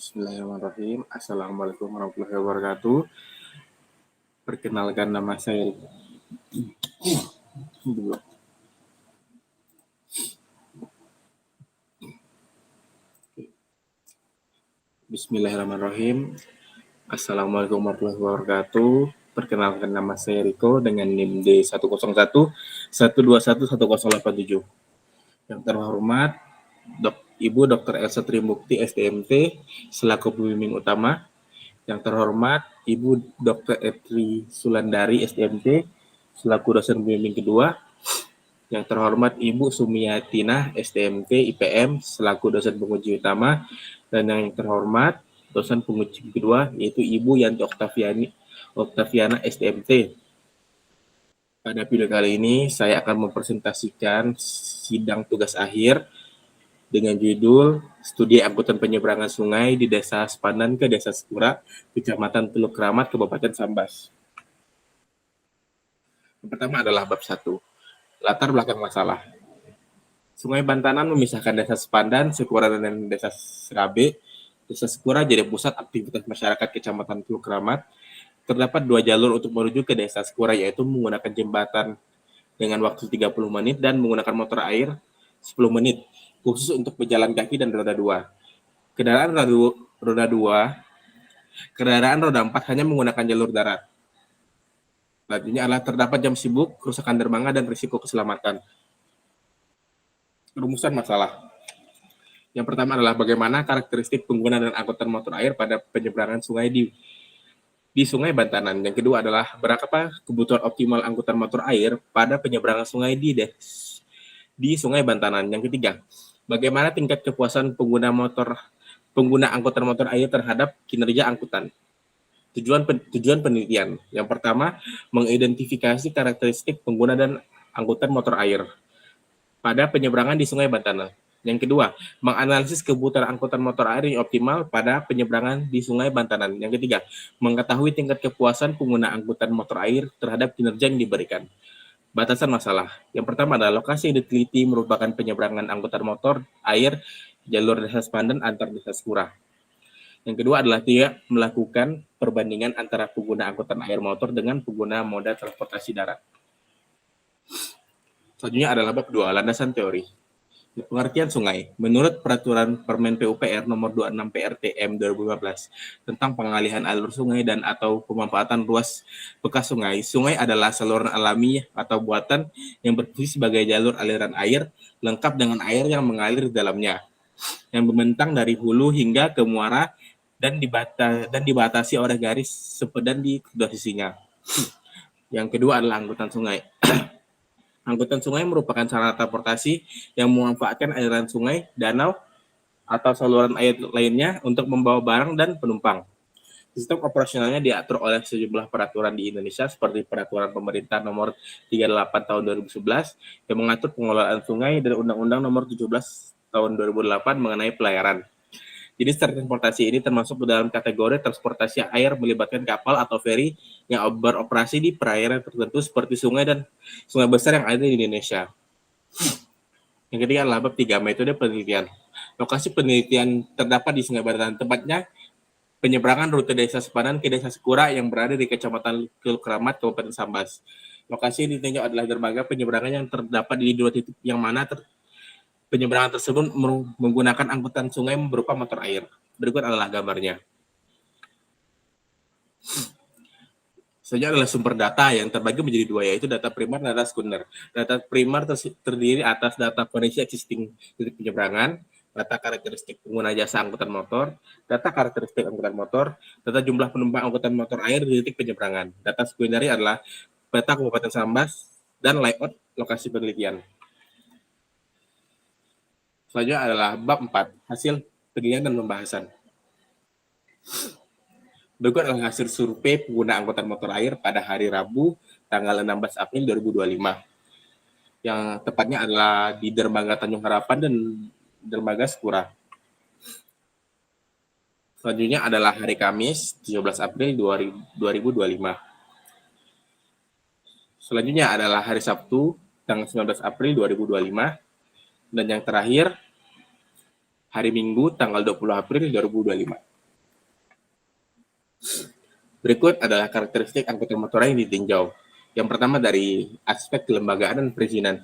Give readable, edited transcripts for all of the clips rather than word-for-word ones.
Bismillahirrahmanirrahim. Assalamualaikum warahmatullahi wabarakatuh. Perkenalkan nama saya Bismillahirrahmanirrahim. Assalamualaikum warahmatullahi wabarakatuh. Perkenalkan nama saya Riko dengan NIM D101 1211087. Yang terhormat Ibu Dr. Elsa Trimukti STMT selaku pembimbing utama. Yang terhormat Ibu Dr. Etri Sulandari STMT selaku dosen pembimbing kedua. Yang terhormat Ibu Sumiyatina STMT IPM selaku dosen penguji utama. Dan yang terhormat dosen penguji kedua yaitu Ibu Yanti Oktaviana STMT. Pada video kali ini saya akan mempresentasikan sidang tugas akhir dengan judul Studi Angkutan Penyeberangan Sungai di Desa Sepandan ke Desa Sekura, Kecamatan Teluk Kramat, Kabupaten Sambas. Yang pertama adalah bab 1, latar belakang masalah. Sungai Bantanan memisahkan Desa Sepandan, Sekura, dan Desa Serabe. Desa Sekura jadi pusat aktivitas masyarakat Kecamatan Teluk Kramat. Terdapat 2 jalur untuk menuju ke Desa Sekura, yaitu menggunakan jembatan dengan waktu 30 menit dan menggunakan motor air 10 menit. Khusus untuk pejalan kaki dan roda 2. Kendaraan roda 4 hanya menggunakan jalur darat. Selanjutnya adalah terdapat jam sibuk, kerusakan dermaga, dan risiko keselamatan. Rumusan masalah. Yang pertama adalah bagaimana karakteristik pengguna dan angkutan motor air pada penyeberangan sungai di Sungai Bantanan. Yang kedua adalah berapa kebutuhan optimal angkutan motor air pada penyeberangan sungai di Sungai Bantanan. Yang ketiga, bagaimana tingkat kepuasan pengguna angkutan motor air terhadap kinerja angkutan. Tujuan penelitian. Yang pertama, mengidentifikasi karakteristik pengguna dan angkutan motor air pada penyeberangan di Sungai Bantanan. Yang kedua, menganalisis kebutuhan angkutan motor air yang optimal pada penyeberangan di Sungai Bantanan. Yang ketiga, mengetahui tingkat kepuasan pengguna angkutan motor air terhadap kinerja yang diberikan. Batasan masalah. Yang pertama adalah lokasi yang diteliti merupakan penyeberangan angkutan motor air jalur Desa Sepandan antar Desa Sekura. Yang kedua adalah tidak melakukan perbandingan antara pengguna angkutan air motor dengan pengguna moda transportasi darat. Selanjutnya adalah bab 2, landasan teori. Pengertian sungai. Menurut Peraturan Permen PUPR nomor 26 PRTM 2015 tentang pengalihan alur sungai dan atau pemanfaatan ruas bekas sungai, sungai adalah saluran alami atau buatan yang berfungsi sebagai jalur aliran air lengkap dengan air yang mengalir di dalamnya, yang membentang dari hulu hingga ke muara dan dibatasi oleh garis sepadan di kedua sisinya. Yang kedua adalah angkutan sungai. Angkutan sungai merupakan sarana transportasi yang memanfaatkan aliran sungai, danau, atau saluran air lainnya untuk membawa barang dan penumpang. Sistem operasionalnya diatur oleh sejumlah peraturan di Indonesia seperti Peraturan Pemerintah Nomor 38 Tahun 2011 yang mengatur pengelolaan sungai dan Undang-Undang Nomor 17 Tahun 2008 mengenai pelayaran. Jadi transportasi ini termasuk dalam kategori transportasi air melibatkan kapal atau feri yang beroperasi di perairan tertentu seperti sungai dan sungai besar yang ada di Indonesia. Yang ketiga adalah bab 3, metode penelitian. Lokasi penelitian terdapat di Sungai Bantanan, tepatnya penyeberangan rute Desa Sepandan ke Desa Sekura yang berada di Kecamatan Teluk Kramat, Kabupaten Sambas. Lokasi yang ditinjau adalah dermaga penyeberangan yang terdapat di 2 titik yang mana penyeberangan tersebut menggunakan angkutan sungai berupa motor air. Berikut adalah gambarnya. Selanjutnya adalah sumber data yang terbagi menjadi 2, yaitu data primer dan data sekunder. Data primer terdiri atas data kondisi existing titik penyeberangan, data karakteristik pengguna jasa angkutan motor, data karakteristik angkutan motor, data jumlah penumpang angkutan motor air di titik penyeberangan. Data sekunder adalah peta Kabupaten Sambas dan layout lokasi penelitian. Selanjutnya adalah bab 4, hasil penelitian dan pembahasan. Berikut adalah hasil survei pengguna angkutan motor air pada hari Rabu, tanggal 16 April 2025. Yang tepatnya adalah di Dermaga Tanjung Harapan dan Dermaga Sekura. Selanjutnya adalah hari Kamis, 17 April 2025. Selanjutnya adalah hari Sabtu, tanggal 19 April 2025. Dan yang terakhir, hari Minggu, tanggal 20 April 2025. Berikut adalah karakteristik angkutan motor yang ditinjau. Yang pertama dari aspek kelembagaan dan perizinan.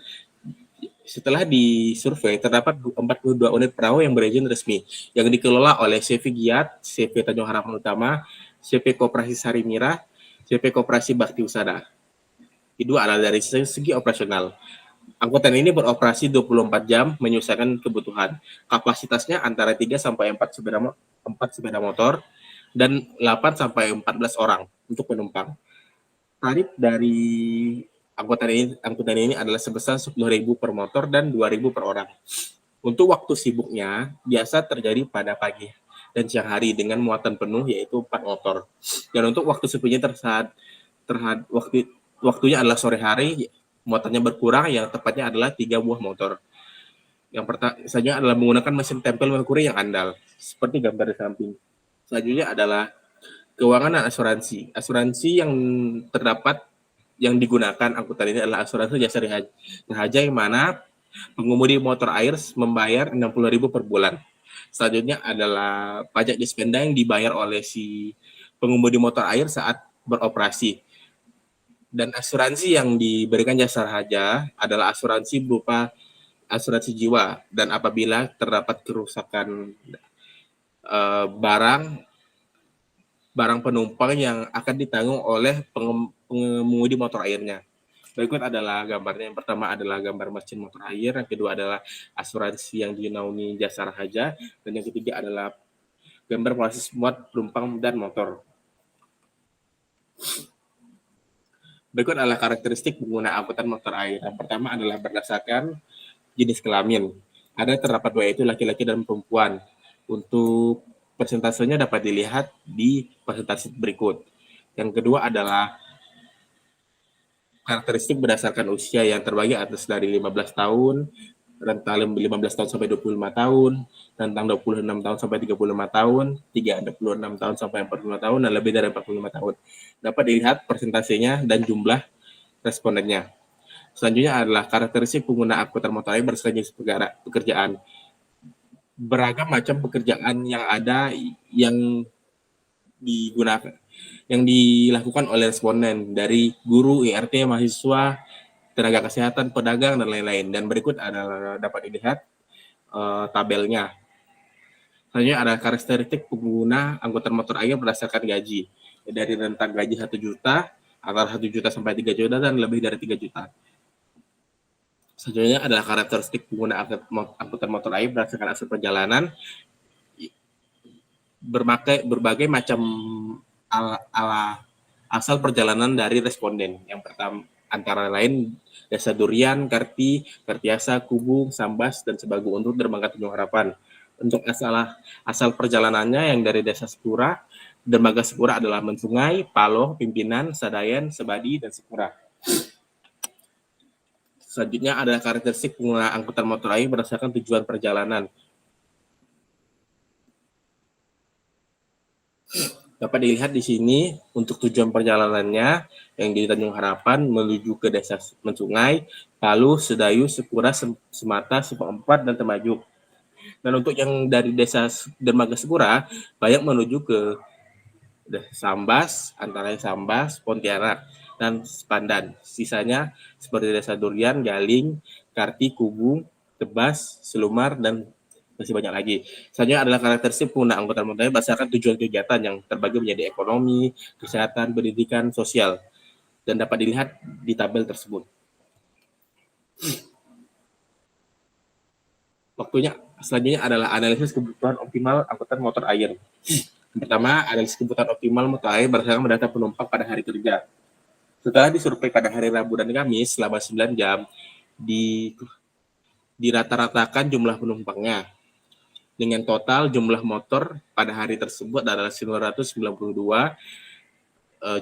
Setelah disurvei, terdapat 42 unit perahu yang berizin resmi yang dikelola oleh CV Giat, CV Tanjung Harapan Utama, CV Koperasi Sarimira, CV Koperasi Bakti Usada. Kedua adalah dari segi operasional. Angkutan ini beroperasi 24 jam menyesuaikan kebutuhan. Kapasitasnya antara 3 sampai 4 sepeda motor dan 8 sampai 14 orang untuk penumpang. Tarif dari angkutan ini adalah sebesar 10.000 per motor dan 2.000 per orang. Untuk waktu sibuknya biasa terjadi pada pagi dan siang hari dengan muatan penuh yaitu 4 motor. Dan untuk waktu sepinya waktunya adalah sore hari, muatannya berkurang, yang tepatnya adalah 3 buah motor. Yang pertama saja adalah menggunakan mesin tempel merkuri yang andal, seperti gambar di samping. Selanjutnya adalah keuangan dan asuransi. Asuransi yang terdapat yang digunakan angkutan ini adalah asuransi jasa rahaja yang mana pengemudi motor air membayar 60.000 per bulan. Selanjutnya adalah pajak dispenda yang dibayar oleh si pengemudi motor air saat beroperasi. Dan asuransi yang diberikan jasa raja adalah asuransi berupa asuransi jiwa, dan apabila terdapat kerusakan barang penumpang yang akan ditanggung oleh pengemudi motor airnya. Berikut adalah gambarnya. Yang pertama adalah gambar mesin motor air, yang kedua adalah asuransi yang dinaungi jasa raja, dan yang ketiga adalah gambar proses muat penumpang dan motor. Berikut adalah karakteristik pengguna angkutan motor air. Yang pertama adalah berdasarkan jenis kelamin. Ada terdapat dua, yaitu laki-laki dan perempuan. Untuk persentasenya dapat dilihat di presentasi berikut. Yang kedua adalah karakteristik berdasarkan usia yang terbagi atas dari 15 tahun, rentang 15 tahun sampai 25 tahun, rentang 26 tahun sampai 35 tahun, 36 tahun sampai 45 tahun, dan lebih dari 45 tahun. Dapat dilihat persentasenya dan jumlah respondennya. Selanjutnya adalah karakteristik pengguna angkutan motor air berdasarkan jenis pekerjaan. Beragam macam pekerjaan yang ada yang digunakan, yang dilakukan oleh responden, dari guru, IRT, mahasiswa, tenaga kesehatan, pedagang, dan lain-lain. Dan berikut adalah dapat dilihat tabelnya. Selanjutnya ada karakteristik pengguna angkutan motor air berdasarkan gaji, dari rentang gaji 1 juta, antara 1 juta sampai 3 juta, dan lebih dari 3 juta. Selanjutnya adalah karakteristik pengguna angkutan motor air berdasarkan hasil perjalanan, berbagai macam asal perjalanan dari responden. Yang pertama antara lain Desa Durian, Karti, Kartiasa, Kubung, Sambas, dan Sebagu untuk dermaga Tanjung Harapan. Untuk asal perjalanannya yang dari Desa Sepura, dermaga Sepura adalah Mensungai, Paloh, Pimpinan, Sadayan, Sebadi, dan Sepura. Selanjutnya adalah karakteristik pengguna angkutan motor air berdasarkan tujuan perjalanan. Dapat dilihat di sini untuk tujuan perjalanannya yang di Tanjung Harapan menuju ke Desa Mensungai, Palu, Sedayu, Sepura, Semata, Sepaempat, dan Temajuk. Dan untuk yang dari Desa Dermaga Sepura banyak menuju ke Sambas, antara Sambas, Pontianak, dan Pandan. Sisanya seperti Desa Durian, Galing, Karti, Kubung, Tebas, Selumar, dan masih banyak lagi. Selanjutnya adalah karakteristik pengguna angkutan motor berdasarkan tujuan kegiatan yang terbagi menjadi ekonomi, kesehatan, pendidikan, sosial, dan dapat dilihat di tabel tersebut. Waktunya selanjutnya adalah analisis kebutuhan optimal angkutan motor air. Pertama, analisis kebutuhan optimal motor air berdasarkan data penumpang pada hari kerja. Setelah disurvei pada hari Rabu dan Kamis selama 9 jam, dirata-ratakan jumlah penumpangnya. Dengan total jumlah motor pada hari tersebut adalah 992,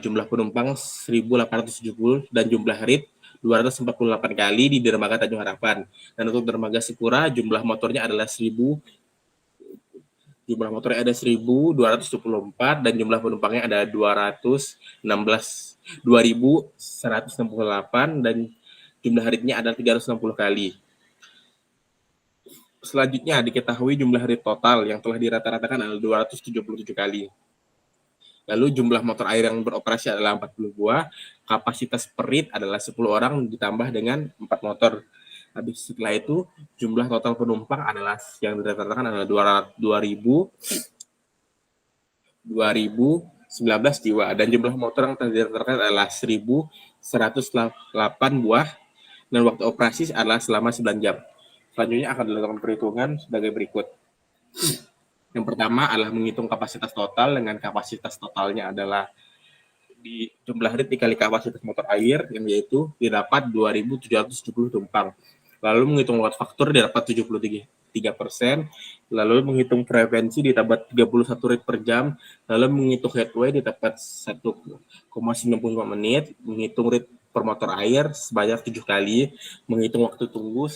jumlah penumpang 1.870, dan jumlah rit 248 kali di dermaga Tanjung Harapan. Dan untuk dermaga Sepura jumlah motornya adalah 1.224, dan jumlah penumpangnya ada 2.168, dan jumlah ritnya ada 360 kali. Selanjutnya diketahui jumlah rit total yang telah dirata-ratakan adalah 277 kali. Lalu jumlah motor air yang beroperasi adalah 40 buah, kapasitas per rit adalah 10 orang ditambah dengan 4 motor. Habis setelah itu jumlah total penumpang adalah yang didaftarkan adalah 2.019 jiwa dan jumlah motor yang terdaftarkan adalah 1.108 buah dan waktu operasi adalah selama 9 jam. Selanjutnya akan dilakukan perhitungan sebagai berikut. Yang pertama adalah menghitung kapasitas total, dengan kapasitas totalnya adalah di jumlah rit dikali kapasitas motor air, yang yaitu didapat 2.770 tumpang. Lalu menghitung load factor didapat 73%, lalu menghitung frekuensi didapat 31 rit per jam, lalu menghitung headway didapat 1,95 menit, menghitung rit per motor air sebanyak 7 kali, menghitung waktu tunggu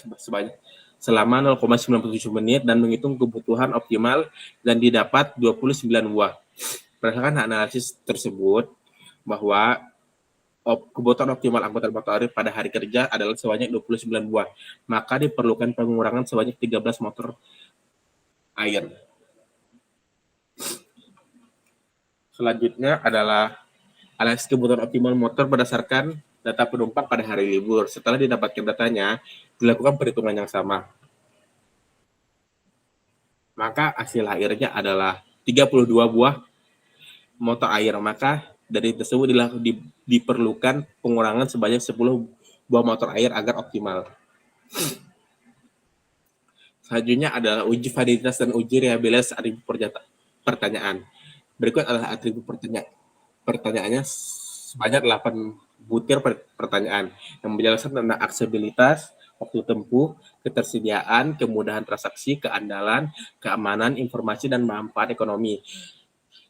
selama 0,97 menit, dan menghitung kebutuhan optimal dan didapat 29 buah. Berdasarkan analisis tersebut, bahwa kebutuhan optimal angkutan motor air pada hari kerja adalah sebanyak 29 buah, maka diperlukan pengurangan sebanyak 13 motor air. Selanjutnya adalah analisis kebutuhan optimal motor berdasarkan data penumpang pada hari libur. Setelah didapatkan datanya, dilakukan perhitungan yang sama. Maka hasil akhirnya adalah 32 buah motor air. Maka dari tersebut diperlukan pengurangan sebanyak 10 buah motor air agar optimal. Selanjutnya adalah uji validitas dan uji reliabilitas atribut pertanyaan. Berikut adalah atribut pertanyaannya sebanyak 8 butir pertanyaan yang menjelaskan tentang aksesibilitas, waktu tempuh, ketersediaan, kemudahan transaksi, keandalan, keamanan, informasi, dan manfaat ekonomi.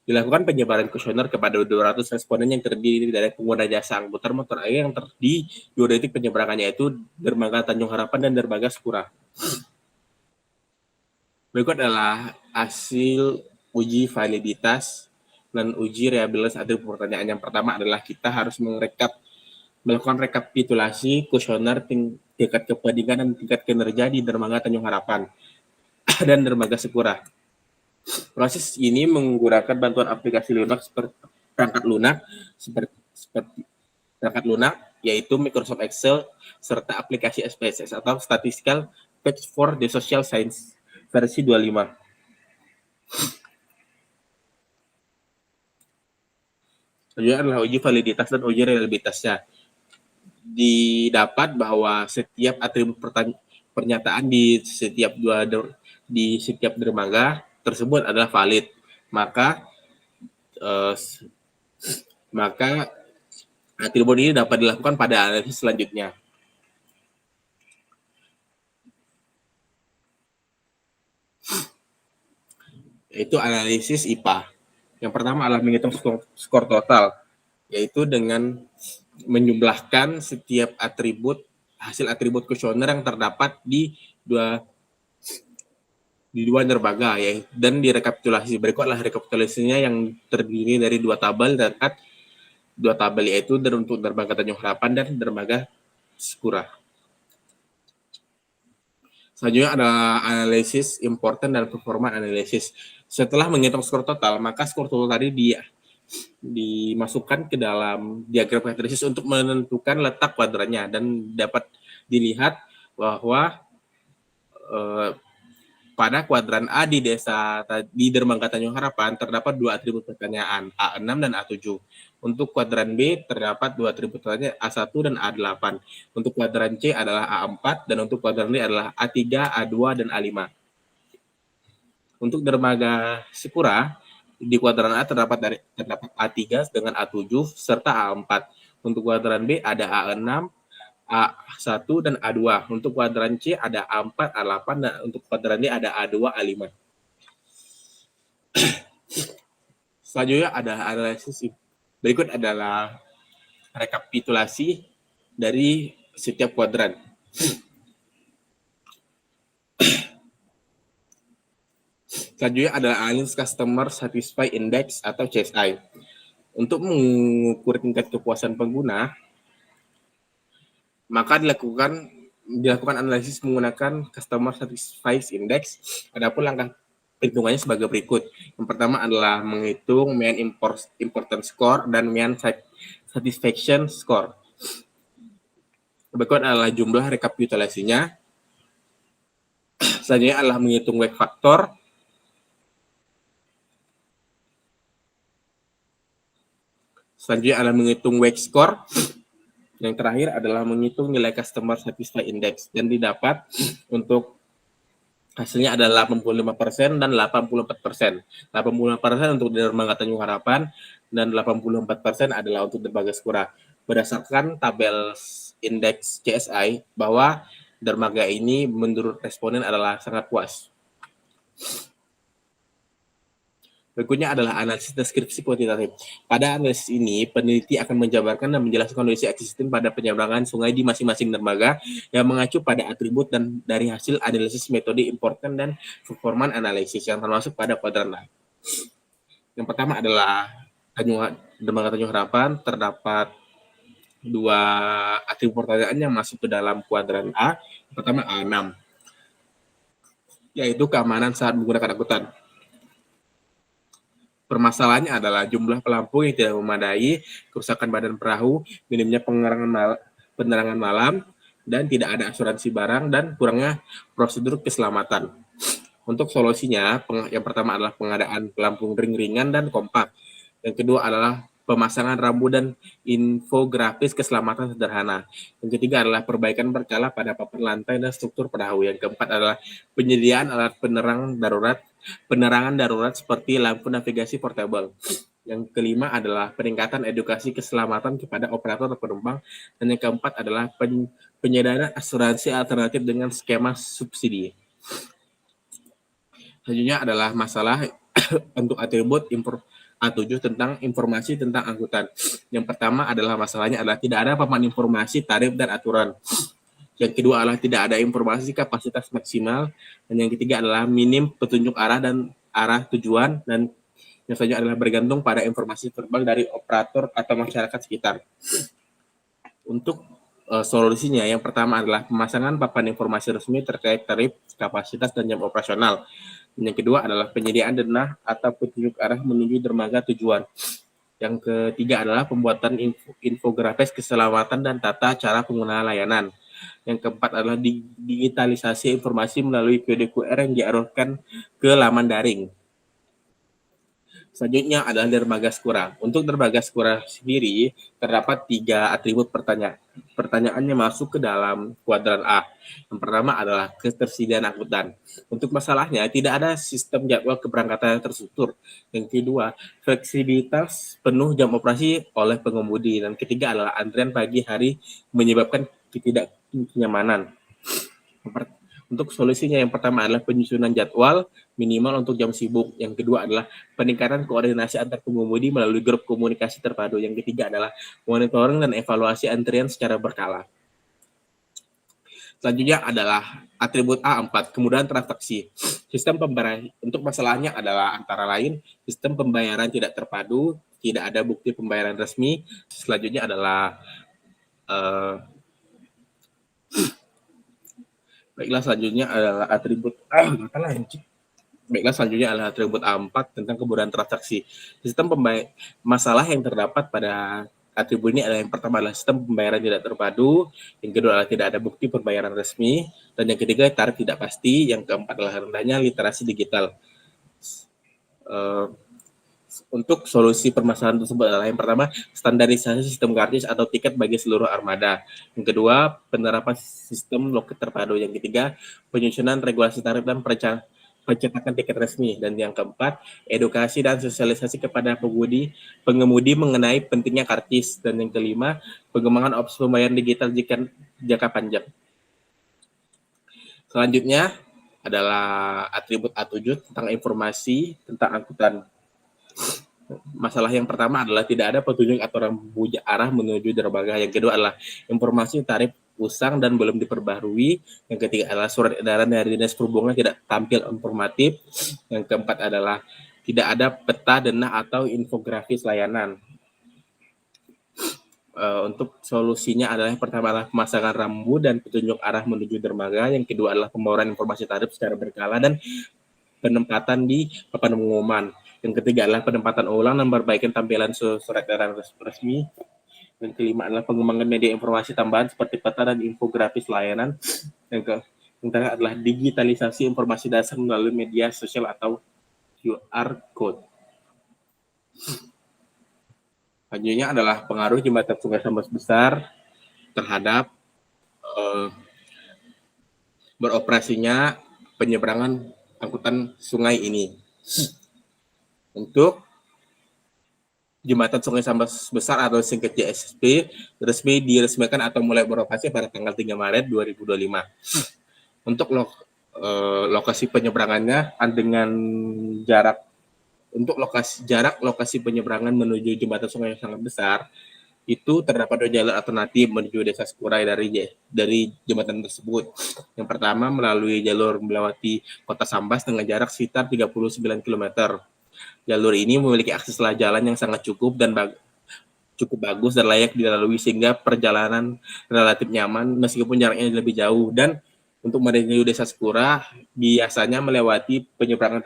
Dilakukan penyebaran kuesioner kepada 200 responden yang terdiri dari pengguna jasa angkutan motor air yang di 2 titik penyeberangannya, yaitu Dermaga Tanjung Harapan dan Dermaga Sekura. Berikut adalah hasil uji validitas dan uji reliabilitas atribut pertanyaan. Yang pertama adalah kita harus melakukan rekapitulasi kuesioner tingkat kependidikan dan tingkat kinerja di Dermaga Tanjung Harapan dan Dermaga Sekura. Proses ini menggunakan bantuan aplikasi lunak perangkat yaitu Microsoft Excel serta aplikasi SPSS atau Statistical Page for the Social Science versi 25. Selanjutnya adalah uji validitas dan uji reliabilitasnya. Didapat bahwa setiap atribut pernyataan di setiap dermaga tersebut adalah valid. Maka atribut ini dapat dilakukan pada analisis selanjutnya. Yaitu analisis IPA. Yang pertama adalah menghitung skor total, yaitu dengan menjumlahkan setiap hasil atribut kuesioner yang terdapat di dua dermaga, ya, dan direkapitulasi. Berikut adalah rekapitulasinya yang terdiri dari dua tabel yaitu untuk Dermaga Tanjung Harapan dan Dermaga Sekura. Selanjutnya ada analisis important dan performa analisis. Setelah menghitung skor total, maka skor total tadi dimasukkan ke dalam diagram matrisis untuk menentukan letak kuadrannya, dan dapat dilihat bahwa pada kuadran A di Dermaga Tanjung Harapan terdapat dua atribut pertanyaan, A6 dan A7. Untuk kuadran B terdapat dua atribut pertanyaan, A1 dan A8. Untuk kuadran C adalah A4 dan untuk kuadran D adalah A3, A2 dan A5. Untuk Dermaga Sekura di kuadran A terdapat A3 dengan A7 serta A4. Untuk kuadran B ada A6, A1 dan A2. Untuk kuadran C ada A4, A8 dan untuk kuadran D ada A2, A5. Selanjutnya ada analisis. Berikut adalah rekapitulasi dari setiap kuadran. Selanjutnya adalah Allianz Customer Satisfaction Index atau CSI. Untuk mengukur tingkat kepuasan pengguna, maka dilakukan analisis menggunakan Customer Satisfaction Index. Adapun langkah Perhitungannya sebagai berikut. Yang pertama adalah menghitung mean importance score dan mean satisfaction score. Berikut adalah jumlah rekapitulasinya. Selanjutnya adalah menghitung wake factor. Selanjutnya adalah menghitung wake score. Yang terakhir adalah menghitung nilai customer satisfaction index, dan didapat untuk hasilnya adalah 85% dan 84%. 85% untuk dermaga Tanjung Harapan dan 84% adalah untuk dermaga Sekura. Berdasarkan tabel indeks CSI bahwa dermaga ini menurut responden adalah sangat puas. Berikutnya adalah analisis deskripsi kuantitatif. Pada analisis ini, peneliti akan menjabarkan dan menjelaskan kondisi ekosistem pada penyeberangan sungai di masing-masing dermaga yang mengacu pada atribut dan dari hasil analisis metode important dan performance analisis yang termasuk pada kuadran A. Yang pertama adalah dermaga Tanjung Harapan. Terdapat dua atribut pertanyaan yang masuk ke dalam kuadran A. Yang pertama A6, yaitu keamanan saat menggunakan angkutan. Permasalahannya adalah jumlah pelampung yang tidak memadai, kerusakan badan perahu, minimnya penerangan malam, dan tidak ada asuransi barang, dan kurangnya prosedur keselamatan. Untuk solusinya, yang pertama adalah pengadaan pelampung ring-ringan dan kompak. Yang kedua adalah pemasangan rambu dan infografis keselamatan sederhana. Yang ketiga adalah perbaikan berkala pada papan lantai dan struktur perahu. Yang keempat adalah penyediaan alat penerangan darurat seperti lampu navigasi portable. Yang kelima adalah peningkatan edukasi keselamatan kepada operator penumpang. Dan yang keempat adalah penyediaan asuransi alternatif dengan skema subsidi. Selanjutnya adalah masalah untuk atribut A7 tentang informasi tentang angkutan. Yang pertama adalah masalahnya adalah tidak ada papan informasi tarif dan aturan. Yang kedua adalah tidak ada informasi kapasitas maksimal. Dan yang ketiga adalah minim petunjuk arah dan arah tujuan. Dan yang selanjutnya adalah bergantung pada informasi verbal dari operator atau masyarakat sekitar. Untuk solusinya, yang pertama adalah pemasangan papan informasi resmi terkait tarif, kapasitas, dan jam operasional. Yang kedua adalah penyediaan dana atau petunjuk arah menuju dermaga tujuan. Yang ketiga adalah pembuatan infografis keselamatan dan tata cara penggunaan layanan. Yang keempat adalah digitalisasi informasi melalui kode QR yang diarahkan ke laman daring. Selanjutnya adalah dermaga Sekura. Untuk dermaga Sekura sendiri terdapat 3 atribut pertanyaannya masuk ke dalam kuadran A. Yang pertama adalah ketersediaan angkutan. Untuk masalahnya tidak ada sistem jadwal keberangkatan yang terstruktur. Yang kedua, fleksibilitas penuh jam operasi oleh pengemudi. Dan ketiga adalah antrian pagi hari menyebabkan ketidaknyamanan. Untuk solusinya, yang pertama adalah penyusunan jadwal minimal untuk jam sibuk. Yang kedua adalah peningkatan koordinasi antar pengemudi melalui grup komunikasi terpadu. Yang ketiga adalah monitoring dan evaluasi antrian secara berkala. Selanjutnya adalah atribut A4, kemudahan transaksi. Sistem pembayaran untuk masalahnya adalah antara lain sistem pembayaran tidak terpadu, tidak ada bukti pembayaran resmi. Selanjutnya adalah baiklah, selanjutnya adalah atribut A4 tentang kemudahan transaksi. Sistem masalah yang terdapat pada atribut ini adalah yang pertama adalah sistem pembayaran tidak terpadu, yang kedua adalah tidak ada bukti pembayaran resmi, dan yang ketiga tarif tidak pasti, yang keempat adalah rendahnya literasi digital. Untuk solusi permasalahan tersebut adalah yang pertama, standarisasi sistem karcis atau tiket bagi seluruh armada. Yang kedua, penerapan sistem loket terpadu. Yang ketiga, penyusunan regulasi tarif dan pencetakan tiket resmi. Dan yang keempat, edukasi dan sosialisasi kepada pengemudi mengenai pentingnya karcis. Dan yang kelima, pengembangan opsi pembayaran digital jangka panjang. Selanjutnya adalah atribut A7 tentang informasi tentang angkutan. Masalah yang pertama adalah tidak ada petunjuk atau rambu arah menuju dermaga. Yang kedua adalah informasi tarif usang dan belum diperbarui. Yang ketiga adalah surat edaran dari Dinas Perhubungan tidak tampil informatif. Yang keempat adalah tidak ada peta dana atau infografis layanan. Untuk solusinya adalah yang pertama adalah pemasangan rambu dan petunjuk arah menuju dermaga. Yang kedua adalah pembawaan informasi tarif secara berkala, dan penempatan di papan pengumuman. Yang ketiga adalah penempatan ulang dan perbaikan tampilan surat edaran resmi. Yang kelima adalah pengembangan media informasi tambahan seperti peta dan infografis layanan. Yang terakhir adalah digitalisasi informasi dasar melalui media sosial atau QR code. Selanjutnya adalah pengaruh jembatan Sungai Sambas Besar terhadap beroperasinya penyeberangan angkutan sungai ini. Untuk jembatan Sungai Sambas Besar atau singkat JSP resmi diresmikan atau mulai beroperasi pada tanggal 3 Maret 2025. Untuk lokasi penyeberangannya dengan jarak lokasi penyeberangan menuju jembatan sungai yang sangat besar itu terdapat dua jalur alternatif menuju Desa Sekurai dari jembatan tersebut. Yang pertama melalui jalur melewati Kota Sambas dengan jarak sekitar 39 km. Jalur ini memiliki akses jalan yang sangat cukup bagus dan layak dilalui sehingga perjalanan relatif nyaman meskipun jaraknya lebih jauh. Dan untuk menuju Desa Sekura biasanya melewati penyeberangan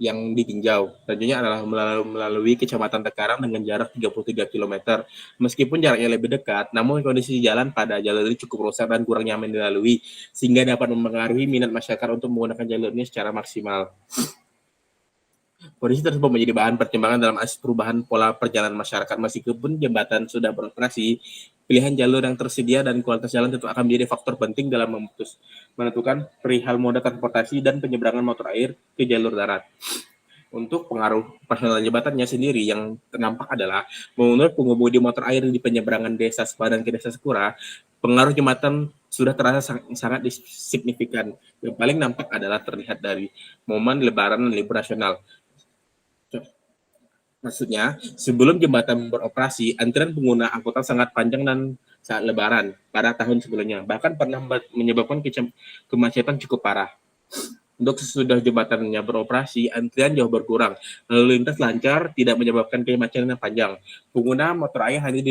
yang ditinjau. Selanjutnya adalah melalui Kecamatan Tekarang dengan jarak 33 km. Meskipun jaraknya lebih dekat, namun kondisi jalan pada jalur ini cukup rusak dan kurang nyaman dilalui, sehingga dapat mempengaruhi minat masyarakat untuk menggunakan jalur ini secara maksimal. Kondisi tersebut menjadi bahan pertimbangan dalam aspek perubahan pola perjalanan masyarakat. Meskipun jembatan sudah beroperasi, pilihan jalur yang tersedia dan kualitas jalan tentu akan menjadi faktor penting dalam menentukan perihal moda transportasi dan penyeberangan motor air ke jalur darat. Untuk pengaruh personal jembatannya sendiri yang nampak adalah menurut pengemudi motor air di penyeberangan Desa Sepadan ke Desa Sekura, pengaruh jembatan sudah terasa sangat signifikan. Yang paling nampak adalah terlihat dari momen Lebaran dan libur nasional. Maksudnya, sebelum jembatan beroperasi, antrian pengguna angkutan sangat panjang dan saat Lebaran pada tahun sebelumnya. Bahkan pernah menyebabkan kemacetan cukup parah. Untuk sesudah jembatannya beroperasi, antrian jauh berkurang. Lalu lintas lancar, tidak menyebabkan kemacetan yang panjang. Pengguna motor air hanya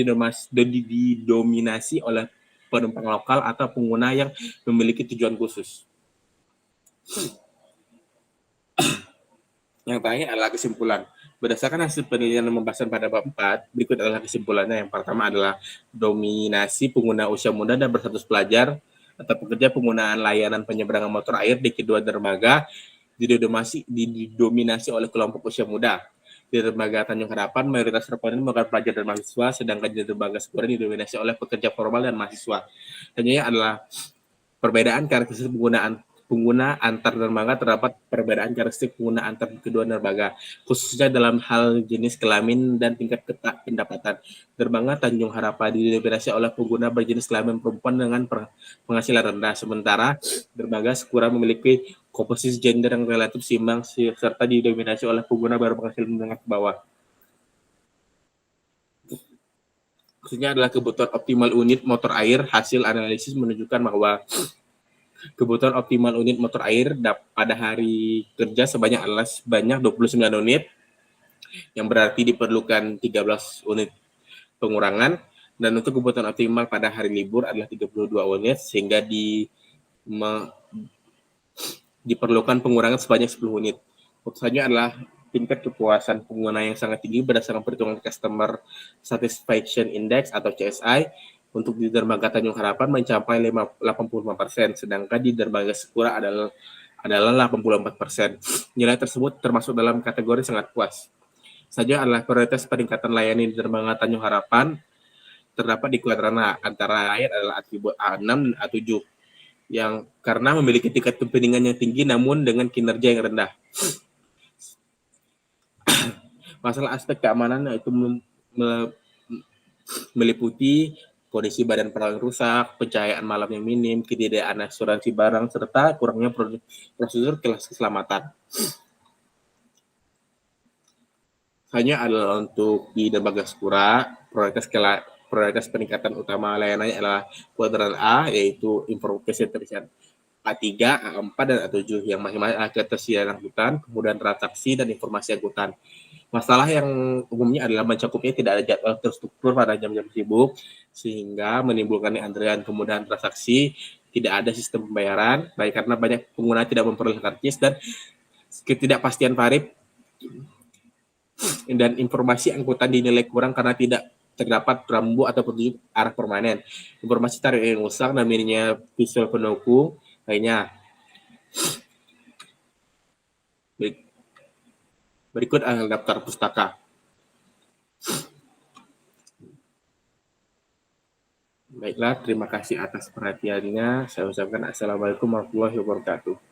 didominasi oleh penumpang lokal atau pengguna yang memiliki tujuan khusus. Yang terakhir adalah kesimpulan. Berdasarkan hasil penelitian dan pembahasan pada bab 4, berikut adalah kesimpulannya. Yang pertama adalah dominasi pengguna usia muda dan berstatus pelajar atau pekerja penggunaan layanan penyeberangan motor air di kedua dermaga didominasi oleh kelompok usia muda. Di dermaga Tanjung Harapan, mayoritas responden merupakan pelajar dan mahasiswa, sedangkan di dermaga Sekura didominasi oleh pekerja formal dan mahasiswa. Selanjutnya adalah perbedaan karakteristik pengguna antar dermaga. Terdapat perbedaan karakteristik pengguna antar kedua dermaga, khususnya dalam hal jenis kelamin dan tingkat pendapatan. Dermaga Tanjung Harapan didominasi oleh pengguna berjenis kelamin perempuan dengan penghasilan rendah, sementara dermaga Sekura memiliki komposisi gender yang relatif seimbang serta didominasi oleh pengguna berpenghasilan menengah ke bawah. Maksudnya adalah kebutuhan optimal unit motor air. Hasil analisis menunjukkan bahwa kebutuhan optimal unit motor air pada hari kerja sebanyak 29 unit, yang berarti diperlukan 13 unit pengurangan, dan untuk kebutuhan optimal pada hari libur adalah 32 unit, sehingga diperlukan pengurangan sebanyak 10 unit. Selanjutnya adalah tingkat kepuasan pengguna yang sangat tinggi berdasarkan perhitungan Customer Satisfaction Index atau CSI. Untuk di dermaga Tanjung Harapan mencapai 85%, sedangkan di dermaga Sekura adalah 84%. Nilai tersebut termasuk dalam kategori sangat puas. Saja adalah prioritas peningkatan layanan di dermaga Tanjung Harapan terdapat di kuadran A, antara lain adalah atribut A6 dan A7, yang karena memiliki tingkat kepentingan yang tinggi namun dengan kinerja yang rendah. Masalah aspek keamanan yaitu meliputi kondisi badan perahu yang rusak, pencahayaan malam yang minim, ketidakadaan asuransi barang, serta kurangnya prosedur keselamatan. Hanya adalah untuk di dermaga Sekura, prioritas peningkatan utama layanannya adalah kuadran A, yaitu informasi terisian A3, A4, dan A7, yang masing-masing adalah ketersediaan angkutan, kemudian transaksi, dan informasi angkutan. Masalah yang umumnya adalah mencakupnya tidak ada jadwal terstruktur pada jam-jam sibuk, sehingga menimbulkan antrian, kemudahan transaksi, tidak ada sistem pembayaran, baik karena banyak pengguna tidak memperoleh karcis dan ketidakpastian tarif dan informasi angkutan dinilai kurang karena tidak terdapat rambu atau petunjuk arah permanen. Informasi tarif yang rusak dan minimnya visual pendukung lainnya. Berikut daftar pustaka. Baiklah, terima kasih atas perhatiannya. Saya ucapkan Assalamualaikum warahmatullahi wabarakatuh.